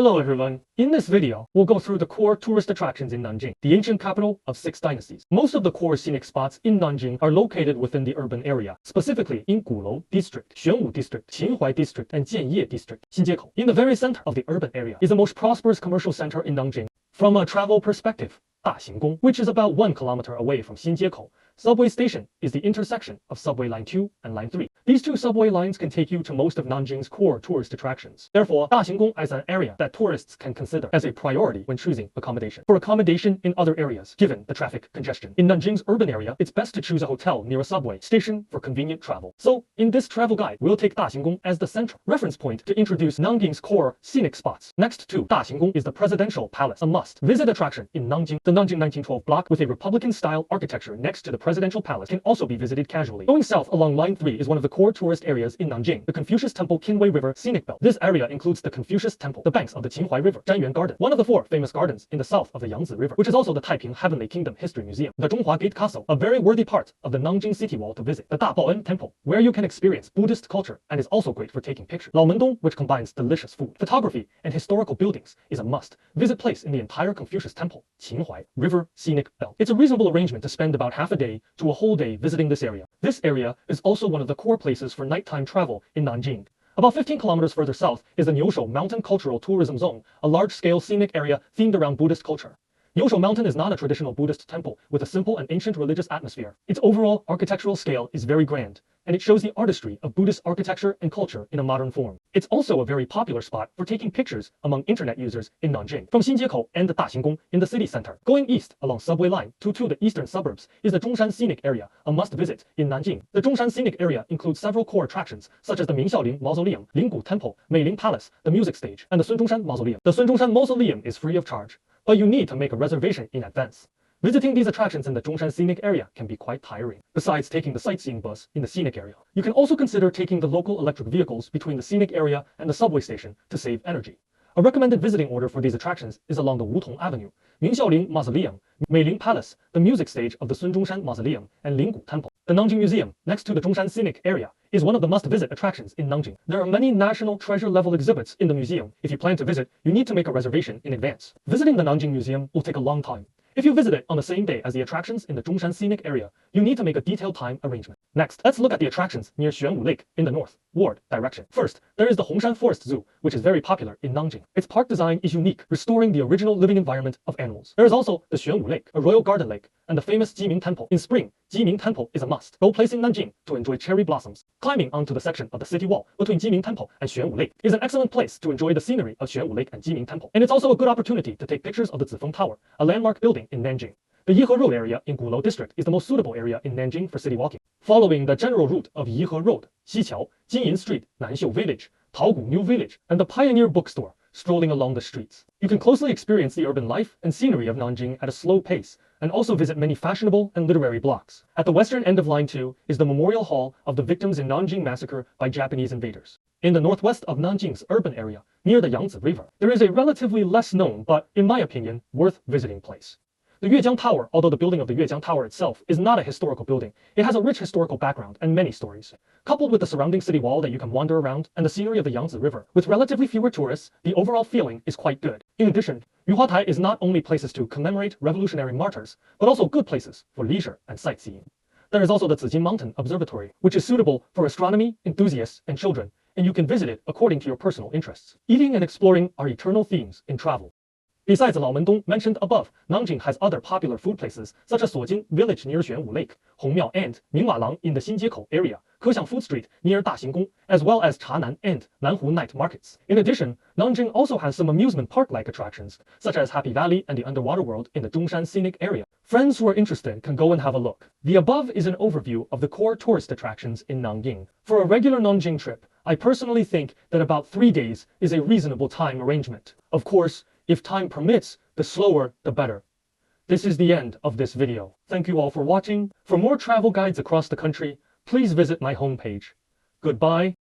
Hello everyone. In this video, we'll go through the core tourist attractions in Nanjing, the ancient capital of 6 dynasties. Most of the core scenic spots in Nanjing are located within the urban area, specifically in Gulou District, Xuanwu District, Qinhuai District, and Jianye District, Xinjiekou. In the very center of the urban area is the most prosperous commercial center in Nanjing. From a travel perspective, Daxinggong, which is about 1 kilometer away from Xinjiekou, subway station is the intersection of subway line 2 and line 3. These two subway lines can take you to most of Nanjing's core tourist attractions. Therefore, Daxinggong is an area that tourists can consider as a priority when choosing accommodation. For accommodation in other areas, given the traffic congestion, in Nanjing's urban area, it's best to choose a hotel near a subway station for convenient travel. So, in this travel guide, we'll take Daxinggong as the central reference point to introduce Nanjing's core scenic spots. Next to Daxinggong is the Presidential Palace, a must-visit attraction in Nanjing. The Nanjing 1912 block with a Republican-style architecture next to the Presidential Palace can also be visited casually. Going south along Line 3 is one of the core tourist areas in Nanjing, the Confucius Temple Qinwei River Scenic Belt. This area includes the Confucius Temple, the banks of the Qinhuai River, Zhanyuan Garden, one of the 4 famous gardens in the south of the Yangtze River, which is also the Taiping Heavenly Kingdom History Museum, the Zhonghua Gate Castle, a very worthy part of the Nanjing city wall to visit, the Dabaoen Temple, where you can experience Buddhist culture and is also great for taking pictures. Laomendong, which combines delicious food, photography, and historical buildings, is a must-visit place in the entire Confucius Temple, Qinhuai River Scenic Belt. It's a reasonable arrangement to spend about half a day to a whole day visiting this area. This area is also one of the core places for nighttime travel in Nanjing. About 15 kilometers further south is the Niushou Mountain Cultural Tourism Zone, a large-scale scenic area themed around Buddhist culture. Niushou Mountain is not a traditional Buddhist temple with a simple and ancient religious atmosphere. Its overall architectural scale is very grand, and it shows the artistry of Buddhist architecture and culture in a modern form. It's also a very popular spot for taking pictures among internet users in Nanjing. From Xinjiekou and the Daxinggong in the city center, going east along subway line to the eastern suburbs is the Zhongshan Scenic Area, a must-visit in Nanjing. The Zhongshan Scenic Area includes several core attractions such as the Mingxiaoling Mausoleum, Linggu Temple, Meiling Palace, the Music Stage, and the Sun Zhongshan Mausoleum. The Sun Zhongshan Mausoleum is free of charge, but you need to make a reservation in advance. Visiting these attractions in the Zhongshan Scenic Area can be quite tiring. Besides taking the sightseeing bus in the scenic area, you can also consider taking the local electric vehicles between the scenic area and the subway station to save energy. A recommended visiting order for these attractions is along the Wutong Avenue, Mingxiaoling Mausoleum, Meiling Palace, the Music Stage of the Sun Zhongshan Mausoleum, and Linggu Temple. The Nanjing Museum, next to the Zhongshan Scenic Area, is one of the must-visit attractions in Nanjing. There are many national treasure-level exhibits in the museum. If you plan to visit, you need to make a reservation in advance. Visiting the Nanjing Museum will take a long time. If you visit it on the same day as the attractions in the Zhongshan Scenic Area, you need to make a detailed time arrangement. Next, let's look at the attractions near Xuanwu Lake in the northward direction. First, there is the Hongshan Forest Zoo, which is very popular in Nanjing. Its park design is unique, restoring the original living environment of animals. There is also the Xuanwu Lake, a royal garden lake, and the famous Jiming Temple. In spring, Jiming Temple is a must-go place in Nanjing to enjoy cherry blossoms. Climbing onto the section of the city wall between Jiming Temple and Xuanwu Lake is an excellent place to enjoy the scenery of Xuanwu Lake and Jiming Temple. And it's also a good opportunity to take pictures of the Zifeng Tower, a landmark building in Nanjing. The Yihe Road area in Gulou District is the most suitable area in Nanjing for city walking. Following the general route of Yihe Road, Xiqiao, Jinyin Street, Nanxiu Village, Taogu New Village, and the Pioneer Bookstore, strolling along the streets, you can closely experience the urban life and scenery of Nanjing at a slow pace, and also visit many fashionable and literary blocks. At the western end of Line 2 is the Memorial Hall of the victims in Nanjing Massacre by Japanese invaders. In the northwest of Nanjing's urban area, near the Yangtze River, there is a relatively less known, but in my opinion, worth visiting place. The Yuejiang Tower, although the building of the Yuejiang Tower itself is not a historical building, it has a rich historical background and many stories. Coupled with the surrounding city wall that you can wander around and the scenery of the Yangtze River, with relatively fewer tourists, the overall feeling is quite good. In addition, Yuhuatai is not only places to commemorate revolutionary martyrs, but also good places for leisure and sightseeing. There is also the Zijin Mountain Observatory, which is suitable for astronomy enthusiasts and children, and you can visit it according to your personal interests. Eating and exploring are eternal themes in travel. Besides Laomendong mentioned above, Nanjing has other popular food places such as Suojin Village near Xuanwu Lake, Hongmiao and Mingwalang in the Xinjiekou area, Kexiang Food Street near Daxinggong, as well as Chanan and Nanhu night markets. In addition, Nanjing also has some amusement park-like attractions, such as Happy Valley and the Underwater World in the Zhongshan Scenic Area. Friends who are interested can go and have a look. The above is an overview of the core tourist attractions in Nanjing. For a regular Nanjing trip, I personally think that about 3 days is a reasonable time arrangement. Of course, if time permits, the slower the better. This is the end of this video. Thank you all for watching. For more travel guides across the country, please visit my homepage. Goodbye.